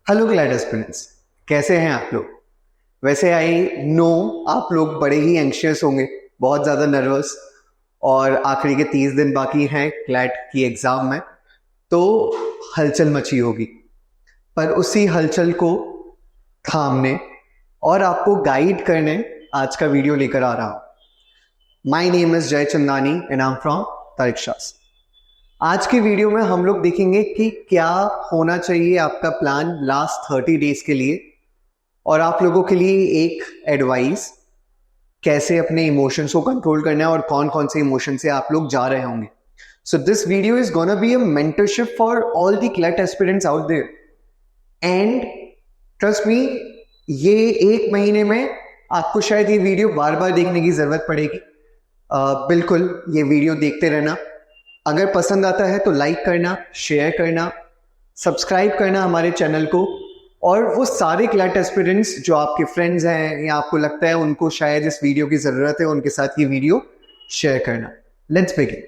Hello glad aspirants, कैसे हैं आप लोग। वैसे आई नो आप लोग बड़े ही एंशियस होंगे, बहुत ज़्यादा नर्वस, और आखिरी के 30 दिन बाकी हैं ग्लैड की एग्ज़ाम में, तो हलचल मची होगी। पर उसी हलचल को थामने और आपको गाइड करने आज का वीडियो लेकर आ रहा हूँ। माई name is Jay Chandani and I am from Tarikshastra. आज के वीडियो में हम लोग देखेंगे कि क्या होना चाहिए आपका प्लान लास्ट 30 डेज के लिए, और आप लोगों के लिए एक एडवाइस, कैसे अपने इमोशंस को कंट्रोल करना है और कौन कौन से इमोशन से आप लोग जा रहे होंगे। So this video is gonna be a mentorship for all the CLAT aspirants out there, and trust me, ये एक महीने में आपको शायद ये वीडियो बार बार देखने की जरूरत पड़ेगी। बिल्कुल ये वीडियो देखते रहना। अगर पसंद आता है तो लाइक करना, शेयर करना, सब्सक्राइब करना हमारे चैनल को, और वो सारे क्लैट एस्पिरेंट्स जो आपके फ्रेंड्स हैं या आपको लगता है उनको शायद इस वीडियो की ज़रूरत है, उनके साथ ये वीडियो शेयर करना। Let's begin.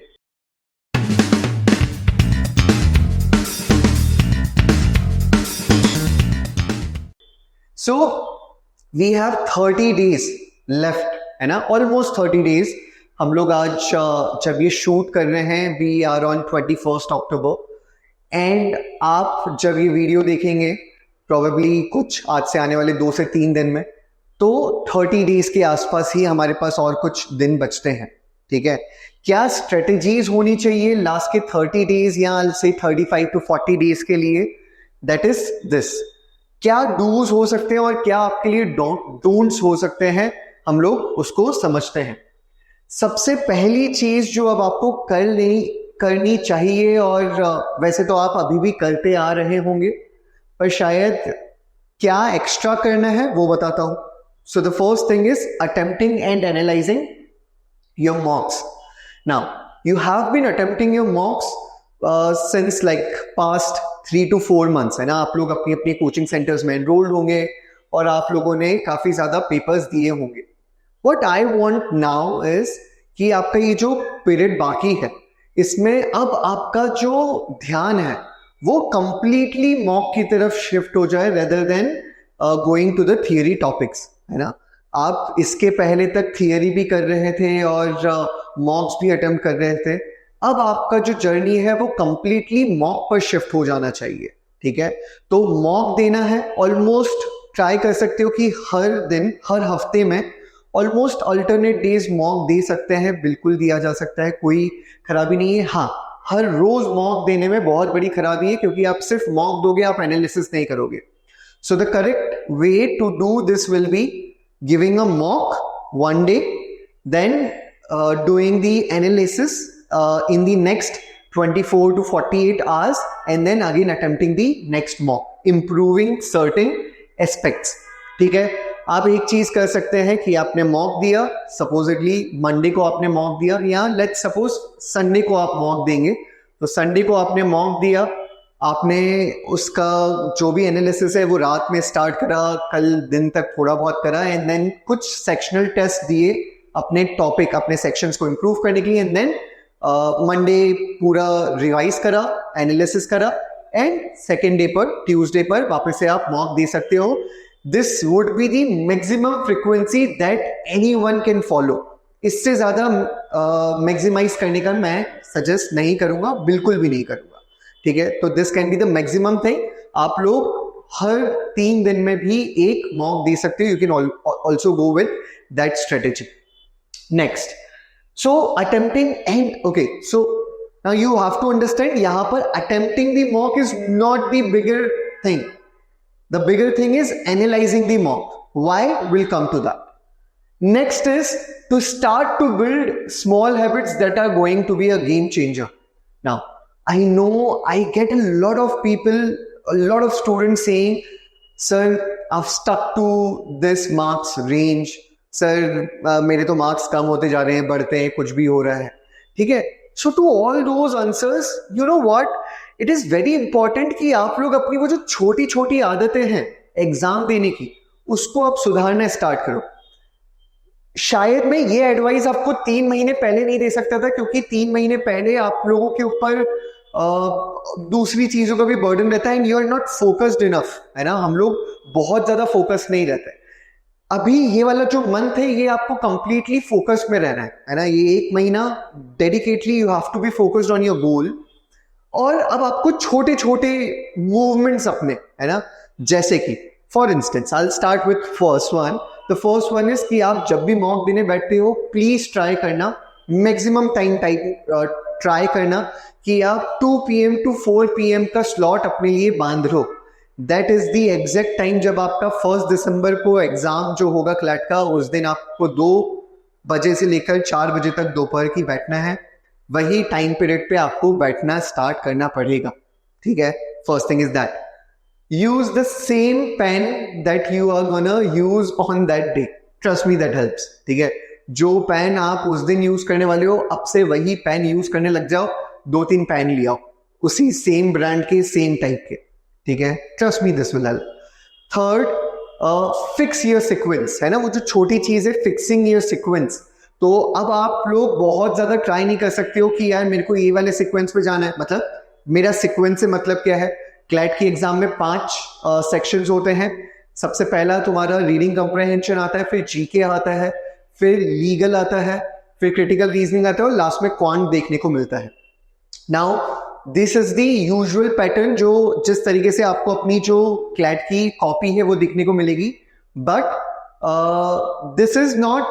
So we have 30 days left, है ना, ऑलमोस्ट 30 डेज। हम लोग आज जब ये शूट कर रहे हैं, we are on 21 October, and आप जब ये वीडियो देखेंगे प्रोबेबली कुछ आज से आने वाले 2 से 3 दिन में, तो 30 डेज के आसपास ही हमारे पास और कुछ दिन बचते हैं। ठीक है, क्या स्ट्रेटजीज होनी चाहिए लास्ट के 30 डेज या से 35 to 40 डेज के लिए, दैट इज दिस। क्या डूज हो सकते हैं और क्या आपके लिए डोंट्स हो सकते हैं, हम लोग उसको समझते हैं। सबसे पहली चीज जो अब आपको करनी चाहिए, और वैसे तो आप अभी भी करते आ रहे होंगे, पर शायद क्या एक्स्ट्रा करना है वो बताता हूं। So the first thing is attempting and analysing your mocks. Now you have been attempting your mocks since like past 3 to 4 months, है ना। आप लोग अपनी अपनी कोचिंग सेंटर्स में एनरोल्ड होंगे और आप लोगों ने काफी ज्यादा पेपर्स दिए होंगे। What I want now is कि आपका ये जो पीरियड बाकी है, इसमें अब आपका जो ध्यान है वो कंप्लीटली मॉक की तरफ शिफ्ट हो जाए, rather than going to the theory topics, है ना। आप इसके पहले तक थियरी भी कर रहे थे और मॉक्स भी अटेम्प्ट कर रहे थे। अब आपका जो जर्नी है वो कंप्लीटली मॉक पर शिफ्ट हो जाना चाहिए। ठीक है, तो मॉक देना है। ऑलमोस्ट ट्राई कर सकते हो कि हर दिन, हर हफ्ते में ऑलमोस्ट अल्टरनेट डेज मॉक दे सकते हैं, बिल्कुल दिया जा सकता है, कोई खराबी नहीं है। हाँ, हर रोज मॉक देने में बहुत बड़ी खराबी है, क्योंकि आप सिर्फ मॉक दोगे, आप एनालिसिस नहीं करोगे। So the correct way to do this will be giving a mock one day, then doing the analysis in the next 24 to 48 hours, and then again attempting the next mock, improving certain aspects. ठीक है, आप एक चीज कर सकते हैं कि आपने मॉक दिया, सपोजिटली मंडे को आपने मॉक दिया, या लेट्स सपोज संडे को आप मॉक देंगे, तो संडे को आपने मॉक दिया, आपने उसका जो भी एनालिसिस है वो रात में स्टार्ट करा, कल दिन तक थोड़ा बहुत करा, एंड देन कुछ सेक्शनल टेस्ट दिए अपने टॉपिक, अपने सेक्शंस को इंप्रूव करने के लिए, एंड देन मंडे पूरा रिवाइज करा, एनालिसिस करा, एंड सेकेंड डे पर, ट्यूसडे पर वापस से आप मॉक दे सकते हो। This would be the maximum frequency that anyone can follow. इससे ज्यादा मैक्सिमाइज करने का मैं सजेस्ट नहीं करूंगा, बिल्कुल भी नहीं करूंगा। ठीक है, तो this can be the maximum thing. आप लोग हर 3 दिन में भी एक मॉक दे सकते हो। You can also go with that strategy. Next, so attempting and okay, so now you have to understand, यहां पर attempting the mock is not the bigger thing. The bigger thing is analyzing the mock. Why? We'll come to that. Next is to start to build small habits that are going to be a game changer. Now, I know I get a lot of people, a lot of students saying, sir, I've stuck to this marks range. Sir, मेरे तो marks कम होते जा रहे हैं, बढ़ते हैं, कुछ भी हो रहा है. ठीक है? So to all those answers, you know what? It is very important कि आप लोग अपनी वो जो छोटी छोटी आदतें हैं एग्जाम देने की, उसको आप सुधारना स्टार्ट करो। शायद मैं ये एडवाइस आपको 3 महीने पहले नहीं दे सकता था, क्योंकि 3 महीने पहले आप लोगों के ऊपर दूसरी चीजों का भी बर्डन रहता है and you are not focused enough, है ना. हम लोग बहुत ज्यादा फोकस नहीं रहते. अभी ये वाला जो मंथ है ये आपको कंप्लीटली फोकस में रहना है ना. ये एक महीना dedicatedly you have to be focused on your goal. और अब आपको छोटे छोटे मूवमेंट्स अपने, है ना, जैसे कि for instance I will start with first one. The first one is कि आप जब भी मॉक देने बैठते हो प्लीज ट्राई करना, मैक्सिमम टाइम ट्राई करना कि आप 2 PM to 4 PM का स्लॉट अपने लिए बांध लो. That is the exact time जब आपका 1 दिसंबर को एग्जाम जो होगा क्लैट का, उस दिन आपको 2 बजे से लेकर 4 बजे तक दोपहर की बैठना है. वही टाइम पीरियड पे आपको बैठना स्टार्ट करना पड़ेगा. ठीक है. First thing is that use the same pen that you are gonna use on that day. Trust me, that helps. ठीक है. जो पेन आप उस दिन यूज करने वाले हो, अब से वही पेन यूज करने लग जाओ. 2-3 पेन ले आओ उसी सेम ब्रांड के, सेम टाइप के. ठीक है. Trust me, this will help. Third, fix your sequence, है ना. वो जो छोटी चीज है, फिक्सिंग योर सीक्वेंस. तो अब आप लोग बहुत ज्यादा ट्राई नहीं कर सकते हो कि यार मेरे को ये वाले सीक्वेंस पे जाना है. मतलब मेरा सीक्वेंस से मतलब क्या है, क्लैट की एग्जाम में 5 सेक्शंस होते हैं. सबसे पहला तुम्हारा रीडिंग कंप्रहेंशन आता है, फिर जीके आता है, फिर लीगल आता है, फिर क्रिटिकल रीजनिंग आता है और लास्ट में क्वांट देखने को मिलता है. Now this is the usual pattern जो जिस तरीके से आपको अपनी जो क्लैट की कॉपी है वो दिखने को मिलेगी. But this is not,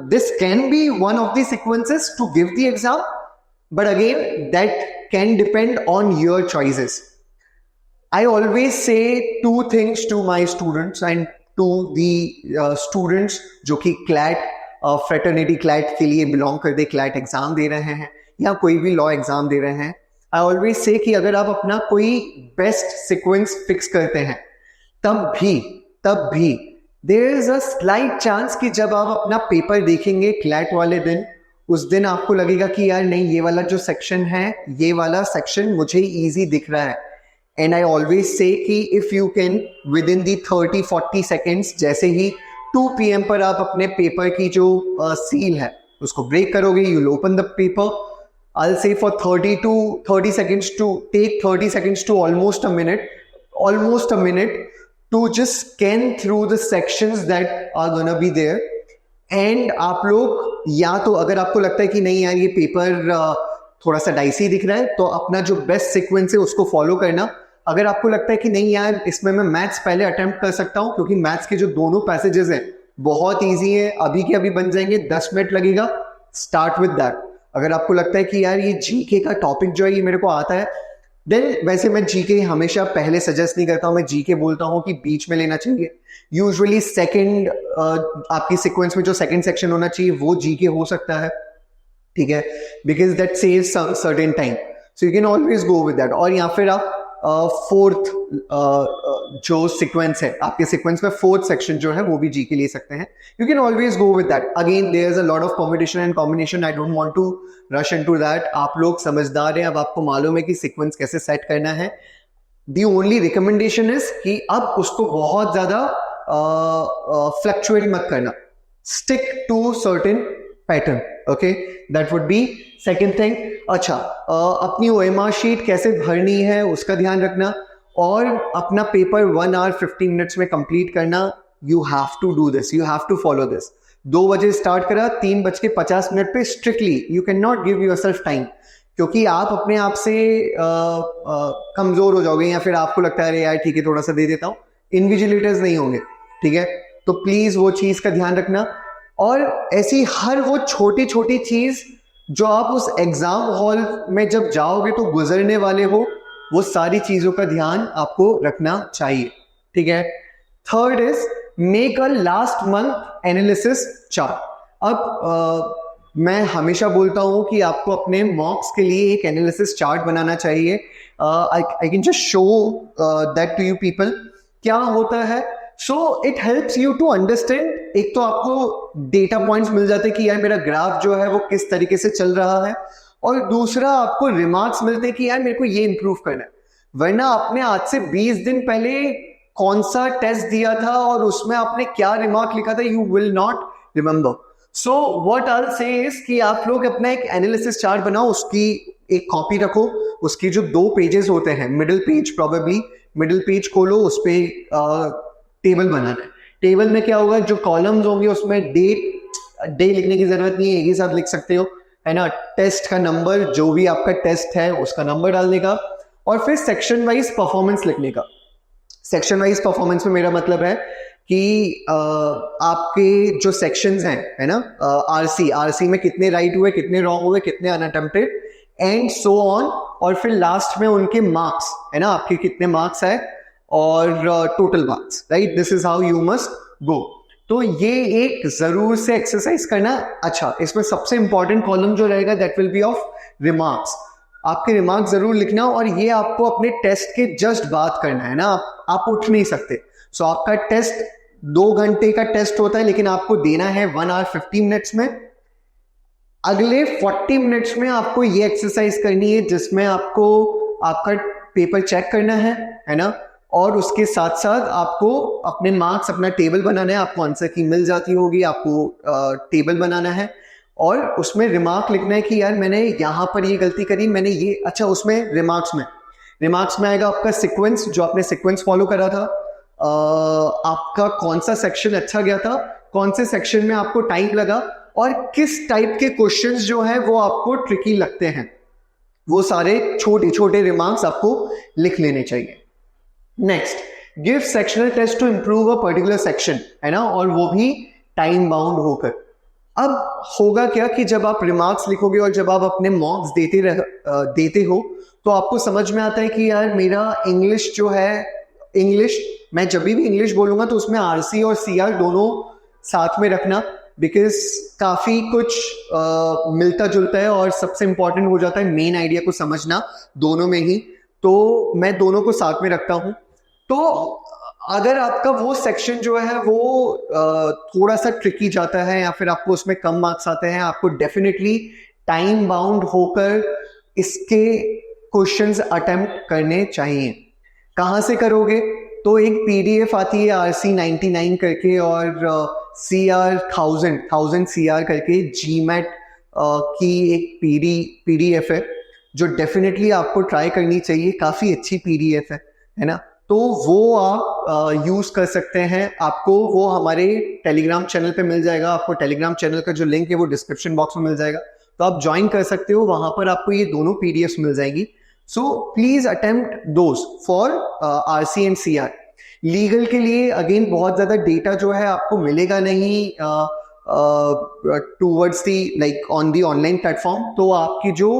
this can be one of the sequences to give the exam, but again that can depend on your choices. I always say 2 things to my students and to the students जो कि CLAT fraternity CLAT के लिए belong करते, CLAT exam दे रहे हैं या कोई भी लॉ एग्जाम दे रहे हैं. आई ऑलवेज से कि अगर आप अपना कोई बेस्ट सीक्वेंस फिक्स करते हैं तब भी there is a slight chance कि जब आप अपना पेपर देखेंगे क्लैट वाले दिन, उस दिन आपको लगेगा कि यार नहीं, ये वाला जो सेक्शन है, ये वाला सेक्शन मुझे ईजी दिख रहा है. And I always say कि if you can within the 30-40 seconds, जैसे ही 2 PM पर आप अपने पेपर की जो सील है उसको ब्रेक करोगे, you'll open the paper. I'll say for 30 seconds to take 30 seconds to almost a minute to just scan through the sections that are gonna be there. And आप लोग या तो अगर आपको लगता है कि नहीं यार ये पेपर थोड़ा सा डाइसी दिख रहा है, तो अपना जो बेस्ट सीक्वेंस है उसको फॉलो करना. अगर आपको लगता है कि नहीं यार इसमें मैं मैथ्स पहले अटेम्प्ट कर सकता हूं क्योंकि मैथ्स के जो दोनों पैसेजेस हैं बहुत इजी है, अभी के अभी बन जाएंगे, 10 मिनट लगेगा, स्टार्ट विद दैट. अगर आपको लगता है कि यार ये जीके का टॉपिक जो है ये मेरे को आता है, देन वैसे मैं जीके हमेशा पहले सजेस्ट नहीं करता हूं. मैं जीके बोलता हूं कि बीच में लेना चाहिए. यूजुअली सेकंड आपकी सीक्वेंस में जो सेकंड सेक्शन होना चाहिए वो जीके हो सकता है. ठीक है. Because that saves certain time, so you can always go with that. और या फिर आप फोर्थ जो सीक्वेंस है आपके सीक्वेंस में, फोर्थ सेक्शन जो है वो भी जी के ले सकते हैं. You can always go with that. Again there is a lot of competition and combination. I don't want to rush into that. आप लोग समझदार हैं, अब आपको मालूम है कि सीक्वेंस कैसे सेट करना है. दी ओनली रिकमेंडेशन इज कि अब उसको बहुत ज्यादा फ्लक्चुएट मत करना. Stick to certain pattern. Okay, that would be second thing. अच्छा, अपनी OMR शीट कैसे भरनी है उसका ध्यान रखना और अपना पेपर 1 hour 15 minutes में कंप्लीट करना. You have to do this, you have to follow this. 2 बजे स्टार्ट करा, 3:50 पे strictly. You can not give yourself time क्योंकि आप अपने आप से कमजोर हो जाओगे या फिर आपको लगता है यार ठीक है थोड़ा सा दे देता हूं. इन्विजिलेटर्स नहीं होंगे. ठीक है. तो प्लीज वो चीज का ध्यान रखना. और ऐसी हर वो छोटी छोटी चीज जो आप उस एग्जाम हॉल में जब जाओगे तो गुजरने वाले हो, वो सारी चीजों का ध्यान आपको रखना चाहिए. ठीक है. Third is make a last month analysis chart. अब मैं हमेशा बोलता हूं कि आपको अपने मॉक्स के लिए एक एनालिसिस चार्ट बनाना चाहिए. I can just show that to you people. क्या होता है, so it helps you to understand. एक तो आपको डेटा पॉइंट्स मिल जाते हैं कि यार मेरा ग्राफ जो है वो किस तरीके से चल रहा है, और दूसरा आपको रिमार्क्स मिलते हैं कि यार मेरे को ये इंप्रूव करना है. वरना आपने आज से 20 दिन पहले कौन सा टेस्ट दिया था और उसमें आपने क्या रिमार्क लिखा था, you will not remember. So what I will say is कि आप लोग अपना एक एनालिसिस चार्ट बनाओ. उसकी एक कॉपी रखो, उसके जो 2 पेजेस होते हैं, middle page, probably middle page खोलो, उस पे टेबल बनाना है। टेबल में क्या होगा, जो कॉलम्स होंगे उसमें डे लिखने की जरूरत नहीं है, एक ही साथ लिख सकते हो, है ना। टेस्ट का नंबर, जो भी आपका टेस्ट है उसका नंबर डालने का, और फिर सेक्शन वाइज परफॉर्मेंस लिखने का। सेक्शन वाइज परफॉर्मेंस में मेरा मतलब है कि आपके जो सेक्शंस हैं, है ना, आरसी में कितने राइट हुए, कितने रॉन्ग हुए, कितने अनअटेम्प्टेड, एंड सो ऑन, और फिर लास्ट में उनके मार्क्स, है ना, आपके कितने मार्क्स आए और total marks, right. This is how you must go. तो ये एक जरूर से एक्सरसाइज करना। अच्छा, इसमें सबसे इंपॉर्टेंट कॉलम जो रहेगा that will be of remarks. आपके रिमार्क्स जरूर लिखना, और ये आपको अपने टेस्ट के जस्ट बात करना है ना, आप उठ नहीं सकते। सो आपका टेस्ट 2 घंटे का टेस्ट होता है, लेकिन आपको देना है 1 hour 50 minutes में। अगले 40 मिनट्स में आपको ये एक्सरसाइज करनी है, जिसमें आपको आपका पेपर चेक करना है ना, और उसके साथ साथ आपको अपने मार्क्स, अपना टेबल बनाना है। आपको आंसर की मिल जाती होगी, आपको टेबल बनाना है, और उसमें रिमार्क लिखना है कि यार मैंने यहाँ पर ये गलती करी, मैंने ये। अच्छा, उसमें रिमार्क्स में आएगा आपका सीक्वेंस, जो आपने सीक्वेंस फॉलो करा था, आपका कौन सा सेक्शन अच्छा गया था, कौन से सेक्शन में आपको टाइम लगा, और किस टाइप के क्वेश्चंस जो है वो आपको ट्रिकी लगते हैं। वो सारे छोटे छोटे रिमार्क्स आपको लिख लेने चाहिए। Next, give sectional test to improve a particular section, है ना, और वो भी टाइम बाउंड होकर। अब होगा क्या कि जब आप रिमार्क्स लिखोगे और जब आप अपने मॉक्स देते हो, तो आपको समझ में आता है कि यार मेरा इंग्लिश जो है, इंग्लिश मैं जब भी इंग्लिश बोलूंगा तो उसमें आरसी और सीआर दोनों साथ में रखना, बिकॉज काफी कुछ मिलता जुलता है, और सबसे इंपॉर्टेंट हो जाता है मेन आइडिया को समझना दोनों में ही। तो मैं दोनों को साथ में रखता हूं। तो अगर आपका वो सेक्शन जो है वो थोड़ा सा ट्रिकी जाता है, या फिर आपको उसमें कम मार्क्स आते हैं, आपको डेफिनेटली टाइम बाउंड होकर इसके क्वेश्चंस अटेम्प्ट करने चाहिए। कहाँ से करोगे? तो एक पीडीएफ आती है RC99 करके, और CR 1000 CR करके GMAT की एक पीडीएफ है, जो डेफिनेटली आपको ट्राई करनी चाहिए। काफी अच्छी पीडीएफ है ना। तो वो आप यूज कर सकते हैं। आपको वो हमारे टेलीग्राम चैनल पे मिल जाएगा। आपको टेलीग्राम चैनल का जो लिंक है वो डिस्क्रिप्शन बॉक्स में मिल जाएगा, तो आप ज्वाइन कर सकते हो। वहां पर आपको ये दोनों पीडीएफ मिल जाएगी। So please attempt those for RC and CR। Legal के लिए अगेन बहुत ज्यादा डेटा जो है आपको मिलेगा नहीं towards the like on the online platform. तो आपकी जो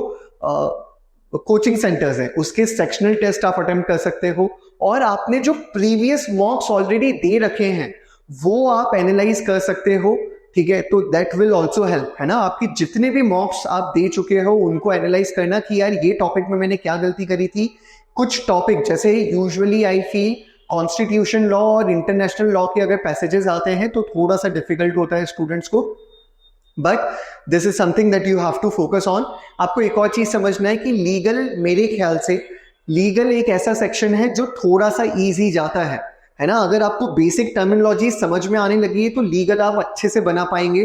कोचिंग सेंटर्स है उसके सेक्शनल टेस्ट आप अटेम्प्ट कर सकते हो, और आपने जो प्रीवियस मॉक्स ऑलरेडी दे रखे हैं वो आप एनालाइज कर सकते हो। ठीक है, तो दैट विल ऑल्सो हेल्प, है ना। आपकी जितने भी मॉक्स आप दे चुके हो उनको एनालाइज करना कि यार ये टॉपिक में मैंने क्या गलती करी थी। कुछ टॉपिक जैसे usually I feel constitution law और इंटरनेशनल लॉ के अगर पैसेजेस आते हैं तो थोड़ा सा डिफिकल्ट होता है स्टूडेंट्स को, but this is something that you have to focus on. आपको एक और चीज समझना है कि लीगल, मेरे ख्याल से लीगल एक ऐसा सेक्शन है जो थोड़ा सा इजी जाता है ना। अगर आपको बेसिक टर्मिनोलॉजी समझ में आने लगी है तो लीगल आप अच्छे से बना पाएंगे।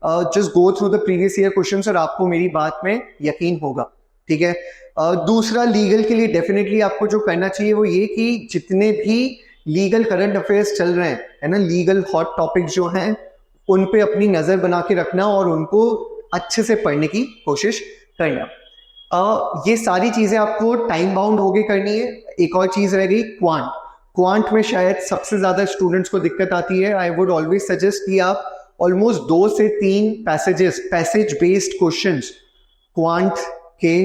Just go through the previous year questions और आपको मेरी बात में यकीन होगा। ठीक है, दूसरा लीगल के लिए डेफिनेटली आपको जो करना चाहिए वो ये कि जितने भी लीगल करंट अफेयर्स चल रहे हैं, है ना, लीगल हॉट टॉपिक्स जो हैं उन पे अपनी नजर बना के रखना और उनको अच्छे से पढ़ने की कोशिश करना। ये सारी चीजें आपको टाइम बाउंड होके करनी है। एक और चीज रह गई क्वांट में शायद सबसे ज्यादा स्टूडेंट्स को दिक्कत आती है। आई वुड ऑलवेज सजेस्ट कि आप ऑलमोस्ट 2 से 3 पैसेज बेस्ड क्वेश्चंस क्वांट के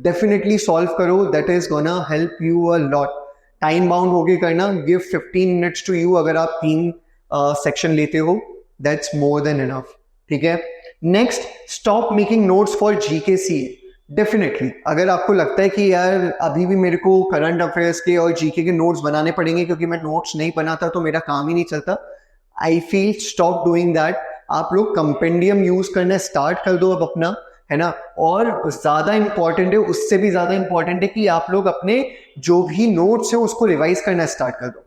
डेफिनेटली सॉल्व करो। That is gonna help you a lot. Time bound होके करना। Give 15 minutes to you. अगर आप 3 सेक्शन लेते हो दैट्स मोर देन इनफ। ठीक है, next, stop making notes for GK CA। Definitely अगर आपको लगता है कि यार अभी भी मेरे को करंट अफेयर्स के और GK के नोट्स बनाने पड़ेंगे क्योंकि मैं नोट्स नहीं बनाता तो मेरा काम ही नहीं चलता, I feel stop doing that. आप लोग कंपेंडियम यूज करना स्टार्ट कर दो अब अपना, है ना। और ज्यादा इंपॉर्टेंट है, उससे भी ज्यादा इंपॉर्टेंट है कि आप लोग अपने जो भी नोट्स है उसको रिवाइज करना स्टार्ट कर दो।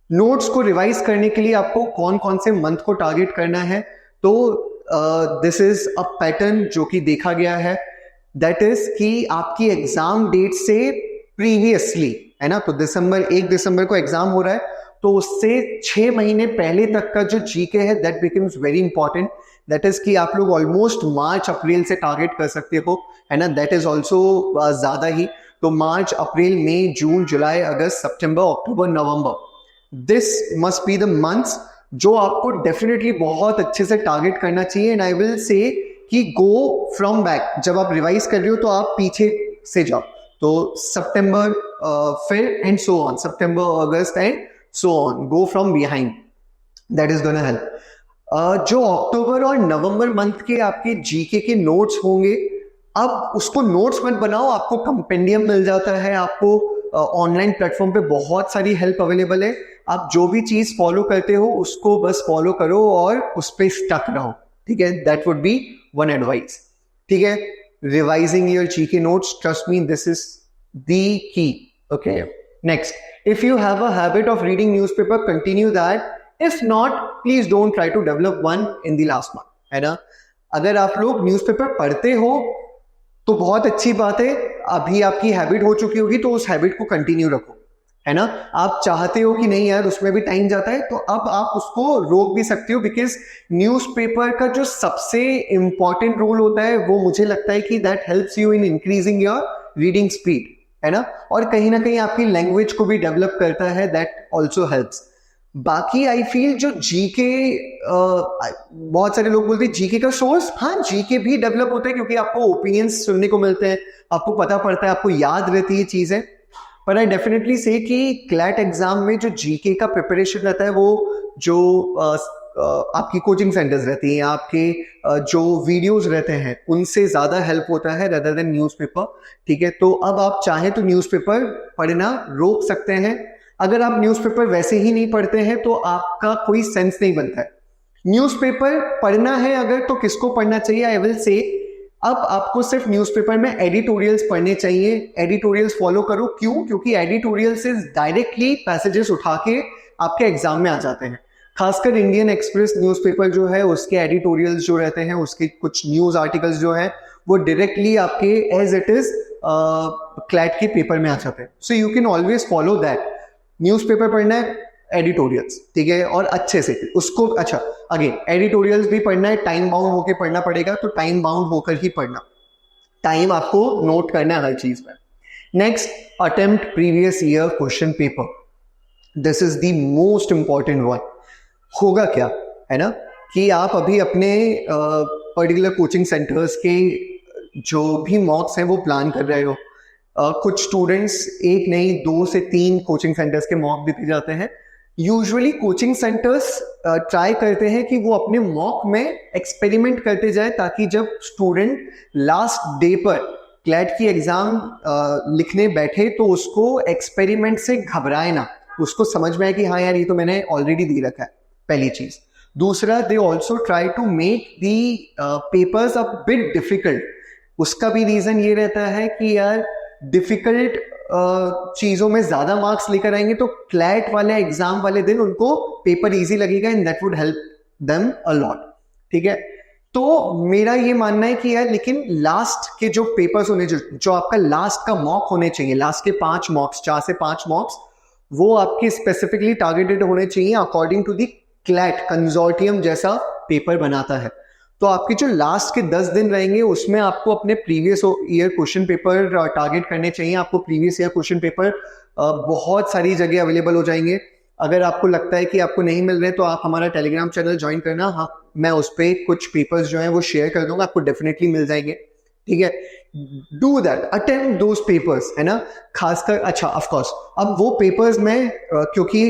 नोट्स को रिवाइज करने के लिए आपको कौन कौन से मंथ को टारगेट करना है, तो दिस इज अ पैटर्न जो कि देखा गया है। दैट इज कि आपकी एग्जाम डेट से प्रीवियसली, है ना, तो 1 दिसंबर को एग्जाम हो रहा है, तो उससे 6 महीने पहले तक का जो जीके है that becomes very important. That is कि आप लोग ऑलमोस्ट मार्च अप्रैल से टारगेट कर सकते हो, है ना, दैट इज ऑल्सो ज्यादा ही। तो मार्च, अप्रैल, मई, जून, जुलाई, अगस्त, सितंबर, अक्टूबर, नवंबर, this must be the months जो आपको डेफिनेटली बहुत अच्छे से टारगेट करना चाहिए। एंड आई विल से कि गो फ्रॉम बैक, जब आप रिवाइज कर रहे हो तो आप पीछे से जाओ, तो सितंबर फिर and so on, September, August and so on, go from behind, that is gonna help. जो अक्टूबर और नवंबर मंथ के आपके जीके के नोट्स होंगे, अब उसको नोट्स मत बनाओ, आपको कंपेंडियम मिल जाता है, आपको ऑनलाइन प्लेटफॉर्म पे बहुत सारी हेल्प अवेलेबल है। आप जो भी चीज फॉलो करते हो उसको बस फॉलो करो और उस पर स्टक रहो, ठीक है, that would B one advice, ठीक है। Revising your GK notes, trust me, this is the key, okay. Next, if you have a habit of reading newspaper, continue that. If not, please don't try to develop one in the last month, है ना। अगर आप लोग newspaper पढ़ते हो तो बहुत अच्छी बात है, अभी आपकी हैबिट हो चुकी होगी तो उस हैबिट को कंटिन्यू रखो, है ना। आप चाहते हो कि नहीं यार उसमें भी टाइम जाता है, तो अब आप उसको रोक भी सकते हो, बिकॉज न्यूज़पेपर का जो सबसे इंपॉर्टेंट रोल होता है वो मुझे लगता है कि that helps you in increasing your reading speed, है ना, और कहीं ना कहीं आपकी लैंग्वेज को भी डेवलप करता है, दैट ऑल्सो हेल्प्स। बाकी आई फील जो जीके, बहुत सारे लोग बोलते हैं जीके का सोर्स, हाँ जीके भी डेवलप होता है क्योंकि आपको ओपिनियंस सुनने को मिलते हैं, आपको पता पड़ता है, आपको याद रहती है चीजें। पर आई डेफिनेटली से कि क्लैट एग्जाम में जो जीके का प्रिपरेशन रहता है वो जो आपकी कोचिंग सेंटर्स रहती हैं, आपके जो वीडियोस रहते हैं उनसे ज्यादा हेल्प होता है रेदर देन न्यूज़पेपर, ठीक है। तो अब आप चाहें तो न्यूज़पेपर पढ़ना रोक सकते हैं। अगर आप न्यूज़पेपर वैसे ही नहीं पढ़ते हैं तो आपका कोई सेंस नहीं बनता है। न्यूज़पेपर पढ़ना है अगर, तो किसको पढ़ना चाहिए, आई विल से अब आपको सिर्फ न्यूज़पेपर में एडिटोरियल्स पढ़ने चाहिए। एडिटोरियल्स फॉलो करो, क्यों, क्योंकि एडिटोरियल से डायरेक्टली पैसेजेस उठा के आपके एग्जाम में आ जाते हैं। खासकर इंडियन एक्सप्रेस न्यूज़पेपर जो है उसके एडिटोरियल्स जो रहते हैं, उसके कुछ न्यूज आर्टिकल्स जो है वो डायरेक्टली आपके एज इट इज क्लैट के पेपर में आ जाते हैं। So you can always follow that. Newspaper पढ़ना है, एडिटोरियल्स, ठीक है, और अच्छे से उसको, अच्छा अगेन एडिटोरियल्स भी पढ़ना है, टाइम बाउंड होकर पढ़ना पड़ेगा, तो टाइम बाउंड होकर ही पढ़ना, टाइम आपको नोट करना है हर चीज में। Next, attempt previous year question paper, this is the most important one. होगा क्या, है ना, कि आप अभी अपने पर्टिकुलर कोचिंग सेंटर्स के जो भी मॉक्स हैं वो प्लान कर रहे हो। कुछ स्टूडेंट्स 1 नहीं 2 से 3 कोचिंग सेंटर्स के मॉक देते जाते हैं। यूजुअली कोचिंग सेंटर्स ट्राई करते हैं कि वो अपने मॉक में एक्सपेरिमेंट करते जाए, ताकि जब स्टूडेंट लास्ट डे पर क्लैट की एग्जाम लिखने बैठे तो उसको एक्सपेरिमेंट से घबराए ना, उसको समझ में आए कि हाँ यार ये तो मैंने ऑलरेडी दे रखा है, पहली चीज। दूसरा, they also try to make the papers a bit difficult. उसका भी रीजन ये रहता है कि यार डिफिकल्ट चीजों में ज्यादा मार्क्स लेकर आएंगे तो क्लैट वाले एग्जाम वाले दिन उनको पेपर इजी लगेगा, and that would help them a lot, ठीक है। तो मेरा ये मानना है कि यार लेकिन लास्ट के जो पेपर्स होने, जो आपका लास्ट का मॉक होने चाहिए, लास्ट के 5 मॉक्स, 4 से 5 मॉक्स, वो आपके स्पेसिफिकली टारगेटेड होने चाहिए according to the CLAT consortium जैसा पेपर बनाता है। तो आपके जो लास्ट के 10 दिन रहेंगे उसमें आपको अपने previous year question paper target करने चाहिए। आपको प्रीवियस ईयर क्वेश्चन पेपर बहुत सारी जगह अवेलेबल हो जाएंगे। अगर आपको लगता है कि आपको नहीं मिल रहे तो आप हमारा टेलीग्राम चैनल ज्वाइन करना, हाँ मैं उस पर कुछ पेपर्स जो हैं वो शेयर कर दूंगा, आपको डेफिनेटली मिल जाएंगे, ठीक है। Do that, attempt those papers, है ना, खासकर। अच्छा ऑफ कोर्स अब वो पेपर्स में क्योंकि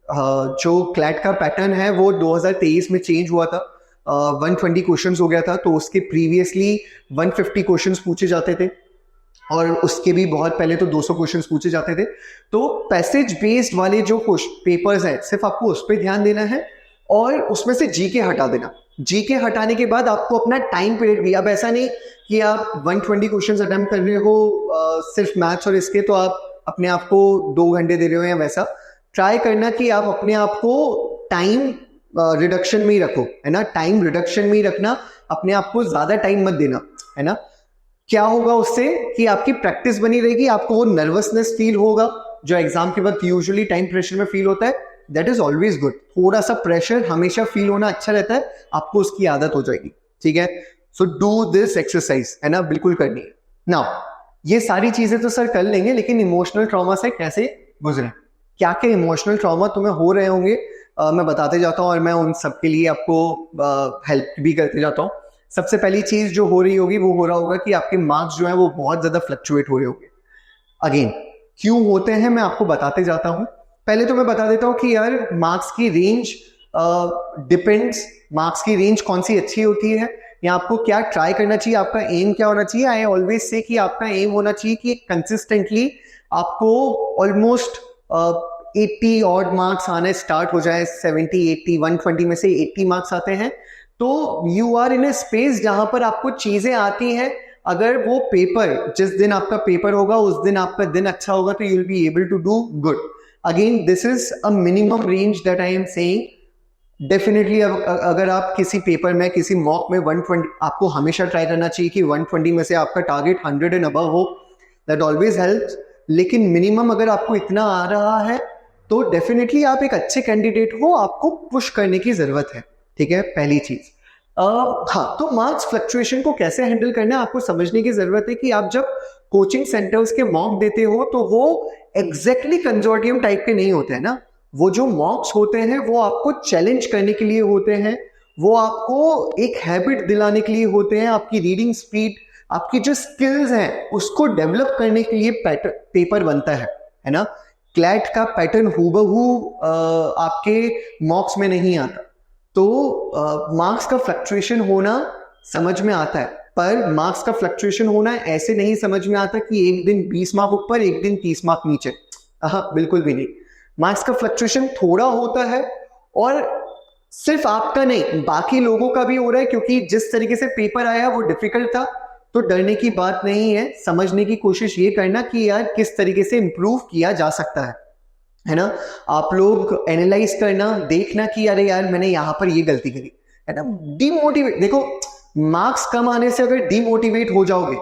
जो क्लैट का पैटर्न है वो 2023 में चेंज हुआ था, 120 क्वेश्चंस हो गया था, तो उसके प्रीवियसली 150 क्वेश्चंस पूछे जाते थे और उसके भी बहुत पहले तो 200 क्वेश्चंस पूछे जाते थे। तो पैसेज बेस्ड वाले जो पेपर्स हैं सिर्फ आपको उस पर ध्यान देना है और उसमें से जीके हटा देना। जीके हटाने के बाद आपको अपना टाइम पीरियड भी, अब ऐसा नहीं कि आप 120 क्वेश्चंस अटेम्प्ट कर रहे हो सिर्फ मैथ्स और इसके, तो आप अपने आप को 2 घंटे दे रहे हो या वैसा। ट्राई करना कि आप अपने आप को टाइम रिडक्शन में ही रखो, है ना, टाइम रिडक्शन में ही रखना, अपने आप को ज्यादा टाइम मत देना, है ना। क्या होगा उससे कि आपकी प्रैक्टिस बनी रहेगी, आपको वो नर्वसनेस फील होगा जो एग्जाम के वक्त यूजुअली टाइम प्रेशर में फील होता है, दैट इज ऑलवेज गुड। थोड़ा सा प्रेशर हमेशा फील होना अच्छा रहता है, आपको उसकी आदत हो जाएगी, ठीक है। सो डू दिस एक्सरसाइज, है ना, बिल्कुल करनी है। नाउ ये सारी चीजें तो सर कर लेंगे, लेकिन इमोशनल ट्रॉमा से कैसे गुजरे, क्या क्या इमोशनल ट्रॉमा तुम्हें हो रहे होंगे, मैं बताते जाता हूँ और मैं उन सबके लिए आपको हेल्प भी करते जाता हूँ। सबसे पहली चीज जो हो रही होगी वो हो रहा होगा कि आपके मार्क्स जो है वो बहुत ज्यादा फ्लक्चुएट हो रहे होंगे। अगेन क्यों होते हैं मैं आपको बताते जाता हूं। पहले तो मैं बता देता हूं कि यार मार्क्स की रेंज डिपेंड्स, मार्क्स की रेंज कौन सी अच्छी होती है या आपको क्या ट्राई करना चाहिए, आपका एम क्या होना चाहिए। आई ऑलवेज से कि आपका एम होना चाहिए कि कंसिस्टेंटली आपको ऑलमोस्ट 80 ऑड मार्क्स आने स्टार्ट हो जाए, 70 80 120 में से 80 मार्क्स आते हैं तो you are in a space जहां पर आपको चीजें आती हैं। अगर वो पेपर, जिस दिन आपका पेपर होगा उस दिन आपका दिन अच्छा होगा तो you will be able to do good. Again this is a minimum range that I am saying. Definitely अगर आप किसी पेपर में, किसी मॉक में 120, आपको हमेशा ट्राई करना चाहिए कि 120 में से आपका टारगेट 100 एंड अबव हो, दैट ऑलवेज हेल्प्स। लेकिन मिनिमम अगर आपको इतना आ रहा है तो डेफिनेटली आप एक अच्छे कैंडिडेट हो, आपको पुश करने की जरूरत है, ठीक है, पहली चीज। हाँ, तो मार्क्स फ्लक्चुएशन को कैसे हैंडल करना है आपको समझने की जरूरत है कि आप जब कोचिंग सेंटर्स के मॉक देते हो तो वो एग्जैक्टली कंजोर्डियम टाइप के नहीं होते हैं ना। वो जो मॉक्स होते हैं वो आपको चैलेंज करने के लिए होते हैं, वो आपको एक हैबिट दिलाने के लिए होते हैं, आपकी रीडिंग स्पीड, आपकी जो स्किल्स हैं उसको डेवलप करने के लिए पेपर बनता है ना। क्लैट का पैटर्न हूबहू आपके मॉक्स में नहीं आता। तो मार्क्स का फ्लक्चुएशन होना समझ में आता है, पर मार्क्स का फ्लक्चुएशन होना ऐसे नहीं समझ में आता कि एक दिन 20 मार्क ऊपर एक दिन 30 मार्क नीचे, हाँ बिल्कुल भी नहीं। मार्क्स का फ्लक्चुएशन थोड़ा होता है और सिर्फ आपका नहीं बाकी लोगों का भी हो रहा है, क्योंकि जिस तरीके से पेपर आया वो डिफिकल्ट था। तो डरने की बात नहीं है, समझने की कोशिश ये करना कि यार किस तरीके से इंप्रूव किया जा सकता है ना। आप लोग एनालाइज करना, देखना कि अरे यार मैंने यहां पर ये गलती करी, है ना। डीमोटिवेट, देखो मार्क्स कम आने से अगर डीमोटिवेट हो जाओगे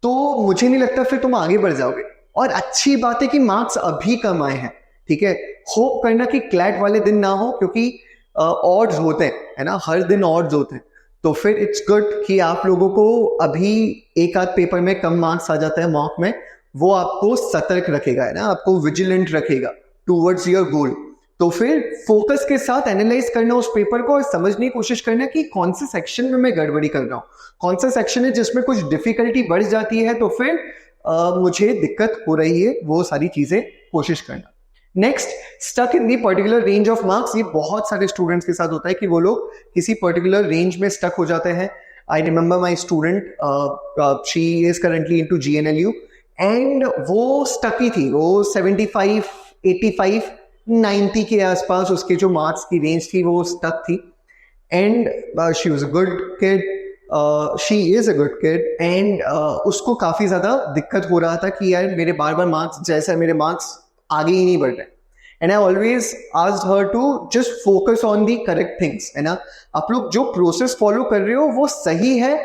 तो मुझे नहीं लगता फिर तुम आगे बढ़ जाओगे। और अच्छी बात है कि मार्क्स अभी कम आए हैं, ठीक है। होप करना कि क्लैट वाले दिन ना हो, क्योंकि ऑड्स होते हैं, है ना, हर दिन ऑड्स होते हैं। तो फिर इट्स गुड कि आप लोगों को अभी एक आध पेपर में कम मार्क्स आ जाता है मॉक में, वो आपको सतर्क रखेगा, है ना, आपको विजिलेंट रखेगा टूवर्ड्स योर गोल। तो फिर फोकस के साथ एनालाइज करना उस पेपर को और समझने की कोशिश करना कि कौन से सेक्शन में मैं गड़बड़ी कर रहा हूँ, कौन सा सेक्शन है जिसमें कुछ डिफिकल्टी बढ़ जाती है तो फिर मुझे दिक्कत हो रही है, वो सारी चीजें कोशिश करना। Next, stuck in the particular range of marks. ये बहुत सारे स्टूडेंट्स के साथ होता है कि वो लोग किसी पर्टिकुलर रेंज में स्टक हो जाते हैं। I remember my student, she is currently into GNLU and वो स्टक ही थी, वो 75 85 90 के आसपास उसके जो मार्क्स की रेंज थी वो स्टक थी। And she was a good kid, she is a good kid and उसको काफी ज्यादा दिक्कत हो रहा था कि यार मेरे बार बार मार्क्स, जैसा मेरे मार्क्स आगे ही नहीं बढ़ रहे। And I always asked her to just focus on the correct things, है ना। आप लोग जो प्रोसेस फॉलो कर रहे हो वो सही है,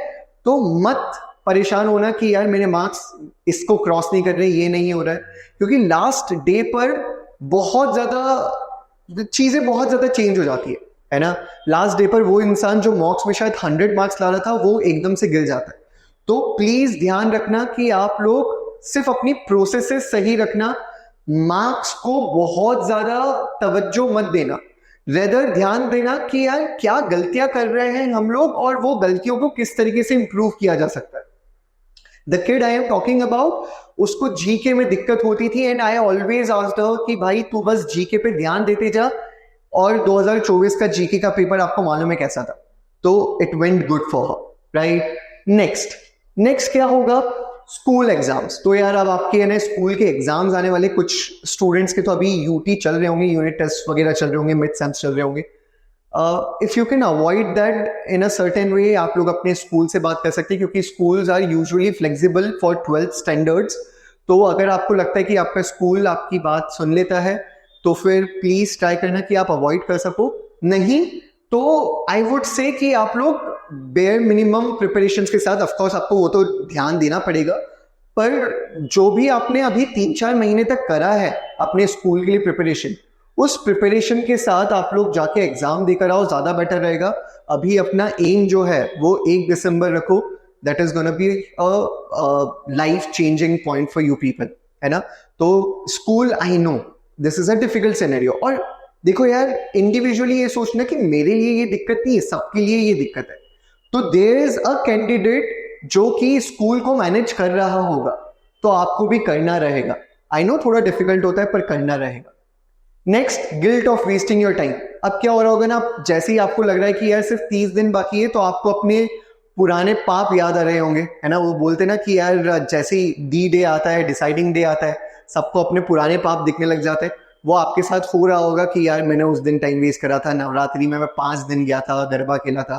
तो मत परेशान होना कि यार मेरे मार्क्स इसको क्रॉस नहीं कर रहे, ये नहीं हो रहा है, क्योंकि लास्ट डे पर बहुत ज्यादा चीजें बहुत ज्यादा चेंज हो जाती है ना। लास्ट डे पर वो इंसान जो मॉक्स में शायद 100 मार्क्स ला रहा था वो एकदम से गिर जाता है। तो प्लीज ध्यान रखना कि आप लोग सिर्फ अपनी प्रोसेसेस सही रखना, मार्क्स को बहुत ज्यादा तवज्जो मत देना, रेदर ध्यान देना कि यार क्या गलतियां कर रहे हैं हम लोग और वो गलतियों को किस तरीके से इंप्रूव किया जा सकता है। The kid I am talking about, उसको जीके में दिक्कत होती थी एंड आई ऑलवेज आस्क्ड हर कि भाई तू बस जीके पे ध्यान देते जा। और 2024 का जीके का पेपर आपको मालूम है कैसा था, तो it went good for her, right. Next क्या होगा, स्कूल एग्जाम्स। तो यार अब आपके है ना स्कूल के एग्जाम्स आने वाले, कुछ स्टूडेंट्स के तो अभी यूटी चल रहे होंगे, यूनिट टेस्ट वगैरह चल रहे होंगे, मिड सेम्स चल रहे होंगे। If you can avoid that in a certain way, आप लोग अपने स्कूल से बात कर सकते हैं, क्योंकि schools are usually flexible for 12th standards. तो अगर आपको लगता है कि आपका स्कूल आपकी बात सुन लेता है तो फिर प्लीज ट्राई करना कि आप अवॉइड कर सको। नहीं तो आई वुड से कि आप लोग बेयर मिनिमम प्रिपरेशंस के साथ, ऑफ कोर्स आपको वो तो ध्यान देना पड़ेगा, पर जो भी आपने अभी 3-4 महीने तक करा है अपने स्कूल के लिए प्रिपरेशन, उस प्रिपरेशन के साथ आप लोग जाके एग्जाम देकर आओ, ज्यादा बेटर रहेगा। अभी अपना एम जो है वो 1 दिसंबर रखो, that is gonna be a life changing point for you people, है ना। तो school, I know this is a difficult scenario, और देखो यार, इंडिविजुअली ये सोचना कि मेरे लिए ये दिक्कत नहीं है, सबके लिए ये दिक्कत है। तो देयर इज अ कैंडिडेट जो कि स्कूल को मैनेज कर रहा होगा, तो आपको भी करना रहेगा। आई नो थोड़ा डिफिकल्ट होता है, पर करना रहेगा। Next, guilt of wasting your time. अब क्या हो रहा होगा ना, जैसे ही आपको लग रहा है कि यार सिर्फ 30 दिन बाकी है, तो आपको अपने पुराने पाप याद आ रहे होंगे, है ना। वो बोलते ना कि यार जैसे ही डी डे आता है, डिसाइडिंग डे आता है, सबको अपने पुराने पाप दिखने लग जाते हैं। वो आपके साथ हो रहा होगा कि यार मैंने उस दिन टाइम वेस्ट करा था, नवरात्रि में मैं 5 दिन गया था, गरबा खेला था,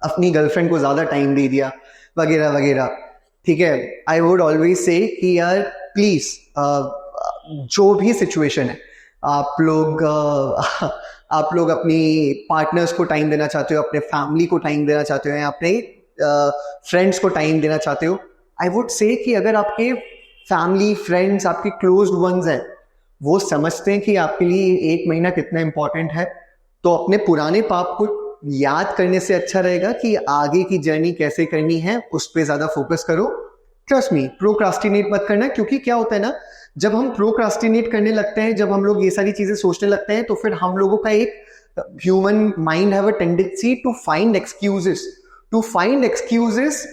अपनी गर्लफ्रेंड को ज्यादा टाइम दे दिया, वगैरह वगैरह। ठीक है, आई वुड ऑलवेज से कि यार प्लीज, जो भी सिचुएशन है, आप लोग अपनी पार्टनर्स को टाइम देना चाहते हो, अपने फैमिली को टाइम देना चाहते हो, या अपने फ्रेंड्स को टाइम देना चाहते हो, आई वुड से कि अगर आपके फैमिली, फ्रेंड्स, आपके क्लोज्ड वंस हैं, वो समझते हैं कि आपके लिए 1 महीना कितना इंपॉर्टेंट है, तो अपने पुराने पाप को याद करने से अच्छा रहेगा कि आगे की जर्नी कैसे करनी है, उस पर ज्यादा फोकस करो। ट्रस्ट मी, प्रोक्रास्टिनेट मत करना, क्योंकि क्या होता है ना, जब हम प्रोक्रास्टिनेट करने लगते हैं, जब हम लोग ये सारी चीजें सोचने लगते हैं, तो फिर हम लोगों का एक human mind have a tendency to find excuses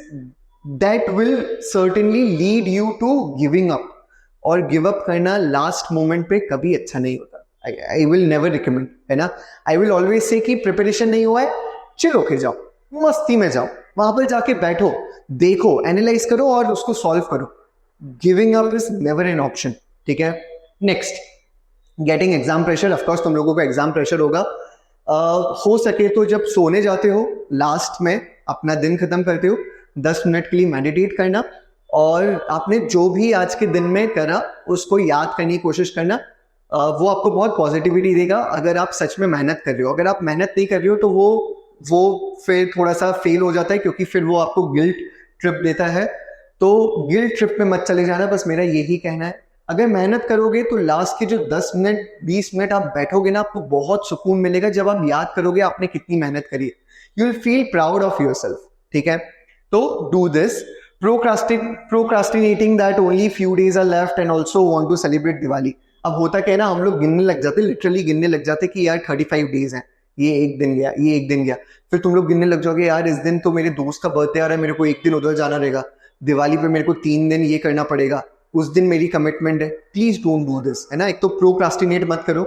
that will certainly lead you to giving up, और गिव अप करना लास्ट मोमेंट पे कभी अच्छा नहीं होता। आई विल नेवर रिकमेंड, है ना। आई विल ऑलवेज से कि प्रिपरेशन नहीं हुआ है, चिल होके जाओ, मस्ती में जाओ, वहां पर जाके बैठो, देखो, एनालाइज करो और उसको सॉल्व करो। Giving up is never an option, ठीक है। Next, getting exam pressure. Of course तुम लोगों को एग्जाम प्रेशर होगा। हो सके तो जब सोने जाते हो, लास्ट में अपना दिन खत्म करते हो, 10 मिनट के लिए मेडिटेट करना, और आपने जो भी आज के दिन में करा उसको याद करने की कोशिश करना। वो आपको बहुत पॉजिटिविटी देगा अगर आप सच में मेहनत कर रहे हो। अगर आप मेहनत नहीं कर रहे हो तो वो फिर थोड़ा सा फेल हो जाता है, क्योंकि फिर वो आपको गिल्ट ट्रिप देता है। तो गिल्ट ट्रिप में मत चले जाना, बस मेरा यही कहना है। अगर मेहनत करोगे तो लास्ट के जो 10 मिनट 20 मिनट आप बैठोगे ना, आपको बहुत सुकून मिलेगा जब आप याद करोगे आपने कितनी मेहनत करी है। You will feel proud of yourself, ठीक है। तो do this, procrastinating that only few days are left and also want to celebrate Diwali। अब होता क्या है ना, हम लोग गिनने लग जाते, लिटरली गिनने लग जाते कि यार 35 डेज हैं, ये एक दिन गया, ये एक दिन गया। फिर तुम लोग गिनने लग जाओगे, यार इस दिन तो मेरे दोस्त का बर्थडे आ रहा है, मेरे को 1 दिन उधर जाना रहेगा, दिवाली पे मेरे को 3 दिन ये करना पड़ेगा, उस दिन मेरी कमिटमेंट है। प्लीज डोंट डू दिस, है ना। एक तो प्रोक्रास्टिनेट मत करो,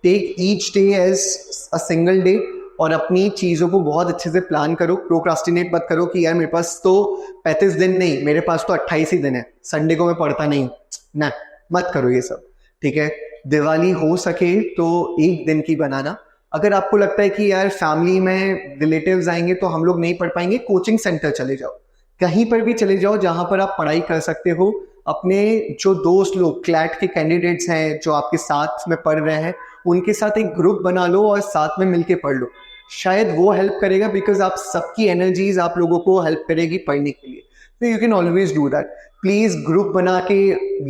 take each day as a single day, और अपनी चीजों को बहुत अच्छे से प्लान करो। प्रोक्रास्टिनेट मत करो कि यार मेरे पास तो 35 दिन नहीं, मेरे पास तो 28 ही दिन है, संडे को मैं पढ़ता नहीं ना, मत करो ये सब, ठीक है। दिवाली हो सके तो 1 दिन की बनाना। अगर आपको लगता है कि यार फैमिली में रिलेटिव्स आएंगे तो हम लोग नहीं पढ़ पाएंगे, कोचिंग सेंटर चले जाओ, कहीं पर भी चले जाओ जहां पर आप पढ़ाई कर सकते हो। अपने जो दोस्त लोग क्लैट के कैंडिडेट्स हैं जो आपके साथ में पढ़ रहे हैं, उनके साथ एक ग्रुप बना लो और साथ में मिलके पढ़ लो, शायद वो हेल्प करेगा, बिकॉज आप सबकी एनर्जीज आप लोगों को हेल्प करेगी पढ़ने के लिए। तो you can always do that. Please group बना के,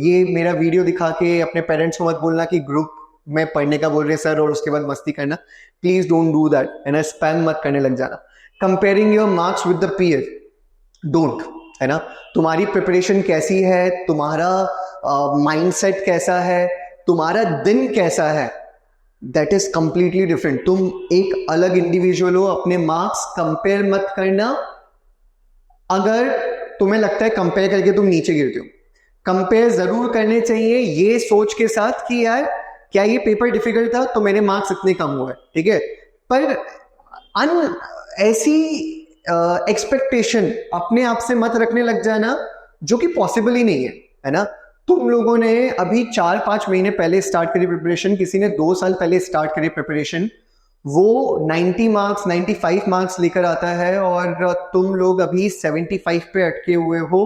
ये मेरा वीडियो दिखा के अपने पेरेंट्स को मत बोलना कि ग्रुप में पढ़ने का बोल रहे सर और उसके बाद मस्ती करना। प्लीज डोंट डू दैट, है ना। स्पैम मत करने लग जाना। Comparing your marks with the peer, don't, है ना। तुम्हारी प्रिपरेशन कैसी है, तुम्हारा माइंडसेट कैसा है, तुम्हारा दिन कैसा है, दैट इज कंप्लीटली डिफरेंट। तुम एक अलग इंडिविजुअल हो, अपने मार्क्स कंपेयर मत करना। अगर तुम्हें लगता है कंपेयर करके तुम नीचे गिरते हो, कंपेयर जरूर करने चाहिए ये सोच के साथ कि यार क्या ये पेपर डिफिकल्ट था तो मेरे मार्क्स इतने कम हुए, ठीक है। पर ऐसी एक्सपेक्टेशन अपने आप से मत रखने लग जाना जो कि पॉसिबल ही नहीं है ना। तुम लोगों ने अभी 4-5 महीने पहले स्टार्ट करी प्रिपरेशन, किसी ने 2 साल पहले स्टार्ट करी प्रिपरेशन, वो 90 मार्क्स 95 मार्क्स लेकर आता है और तुम लोग अभी 75 पे अटके हुए हो।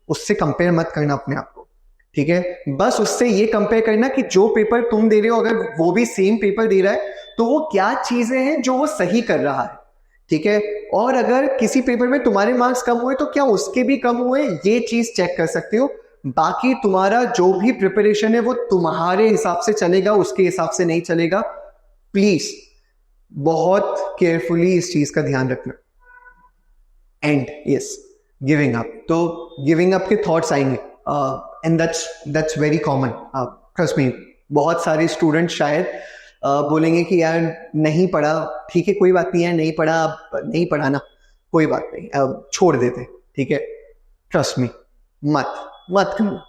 उससे कंपेयर मत करना अपने आप को, ठीक है। बस उससे ये कंपेयर करना कि जो पेपर तुम दे रहे हो, अगर वो भी सेम पेपर दे रहा है तो वो क्या चीजें हैं जो वो सही कर रहा है, ठीक है। और अगर किसी पेपर में तुम्हारे मार्क्स कम हुए तो क्या उसके भी कम हुए, ये चीज चेक कर सकते हो। बाकी तुम्हारा जो भी प्रिपरेशन है वो तुम्हारे हिसाब से चलेगा, उसके हिसाब से नहीं चलेगा। प्लीज बहुत केयरफुली इस चीज का ध्यान रखना। एंड यस, गिविंग अप, तो गिविंग अप के थॉट्स आएंगे, and that's very common. Trust me, बहुत सारे स्टूडेंट शायद बोलेंगे कि यार नहीं पढ़ा, ठीक है कोई बात नहीं है, नहीं पढ़ा, नहीं पढ़ा ना, कोई बात नहीं, छोड़ देते, ठीक है। ट्रस्ट मी, मत करो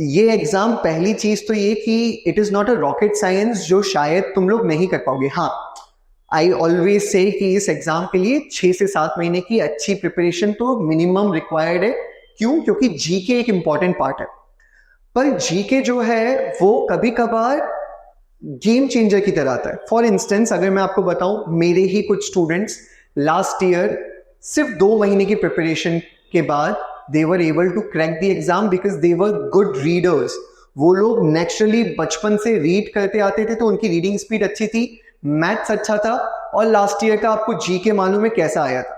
ये एग्जाम। पहली चीज तो ये कि it is not a rocket science जो शायद तुम लोग नहीं कर पाओगे। हाँ, आई ऑलवेज से कि इस एग्जाम के लिए 6 से 7 महीने की अच्छी प्रिपरेशन तो मिनिमम रिक्वायर्ड है। क्यों? क्योंकि जीके एक इंपॉर्टेंट पार्ट है, पर जीके जो है वो कभी कभार गेम चेंजर की तरह आता है। फॉर इंस्टेंस अगर मैं आपको बताऊं, मेरे ही कुछ स्टूडेंट्स लास्ट ईयर सिर्फ 2 महीने की प्रिपरेशन के बाद they were able to crack the exam because they were good readers. वो लोग नेचुरली बचपन से रीड करते आते थे, तो उनकी रीडिंग स्पीड अच्छी थी, मैथ्स अच्छा था, और लास्ट ईयर का आपको जीके मालूम है कैसा आया था,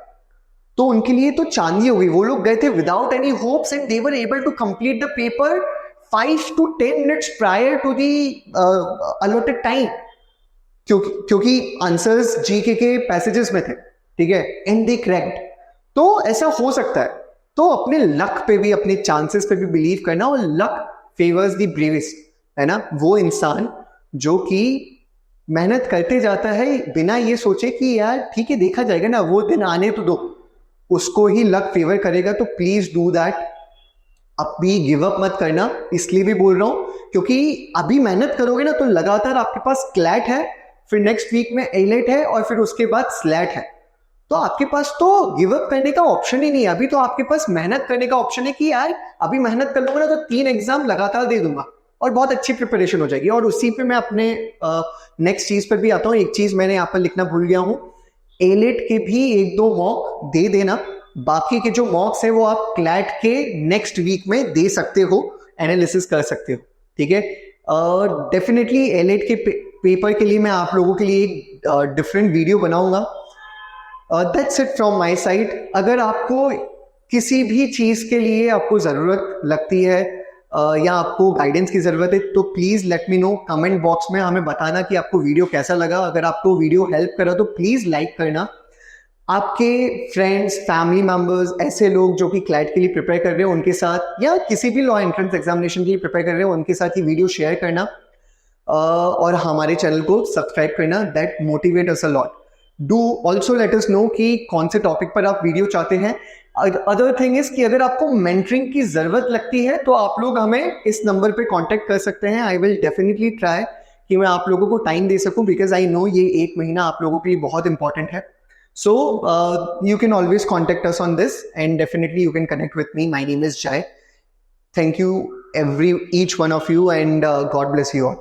तो उनके लिए तो चांदी हो गई। वो लोग गए थे without any hopes and they were able to complete the paper 5 to 10 minutes prior to the allotted time, क्योंकि आंसर्स जीके के पैसेजेस में थे, ठीक है, एंड दे क्रैक्ड। तो ऐसा हो सकता है, तो अपने लक पे भी, अपने चांसेस पे भी बिलीव करना, और लक फेवर्स द ब्रेवेस्ट, है ना। वो इंसान जो कि मेहनत करते जाता है बिना ये सोचे कि यार ठीक है देखा जाएगा ना, वो दिन आने तो दो, उसको ही लक फेवर करेगा। तो प्लीज डू दैट। अभी गिव अप मत करना, इसलिए भी बोल रहा हूं क्योंकि अभी मेहनत करोगे ना तो लगातार आपके पास क्लैट है, फिर नेक्स्ट वीक में एलेट है, और फिर उसके बाद स्लैट है, तो आपके पास तो गिव अप करने का ऑप्शन ही नहीं है। अभी तो आपके पास मेहनत करने का ऑप्शन है कि यार अभी मेहनत कर लूंगा ना तो 3 एग्जाम लगातार दे दूंगा और बहुत अच्छी प्रिपरेशन हो जाएगी। और उसी पे मैं अपने नेक्स्ट चीज पर भी आता हूँ। एक चीज मैंने यहाँ पर लिखना भूल गया हूँ, एलेट के भी 1-2 मॉक दे देना, बाकी के जो मॉक्स है वो आप क्लैट के नेक्स्ट वीक में दे सकते हो, एनालिसिस कर सकते हो, ठीक है। और डेफिनेटली एलेट के पेपर के लिए मैं आप लोगों के लिए एक डिफरेंट वीडियो बनाऊंगा। That's it from my side. अगर आपको किसी भी चीज के लिए आपको जरूरत लगती है या आपको गाइडेंस की जरूरत है तो please let me know, comment box में हमें बताना कि आपको वीडियो कैसा लगा। अगर आपको वीडियो हेल्प करा तो प्लीज लाइक करना। आपके फ्रेंड्स, फैमिली मेंबर्स, ऐसे लोग जो कि क्लैट के लिए प्रिपेयर कर रहे हो उनके साथ, या किसी भी लॉ एंट्रेंस एग्जामिनेशन के लिए प्रिपेयर कर रहे हो उनके साथ ये वीडियो शेयर करना, और हमारे चैनल को सब्सक्राइब करना। That motivate us a lot. Do also let us know कि कौन से टॉपिक पर आप वीडियो चाहते हैं। अदर थिंग इज कि अगर आपको मेंटरिंग की जरूरत लगती है तो आप लोग हमें इस नंबर पे कांटेक्ट कर सकते हैं। आई विल डेफिनेटली ट्राई कि मैं आप लोगों को टाइम दे सकूं, बिकॉज आई नो ये 1 महीना आप लोगों के लिए बहुत इंपॉर्टेंट है। So you can always contact us on this, and definitely you can connect with me. My name is Jai. Thank you each one of you, and God bless you all.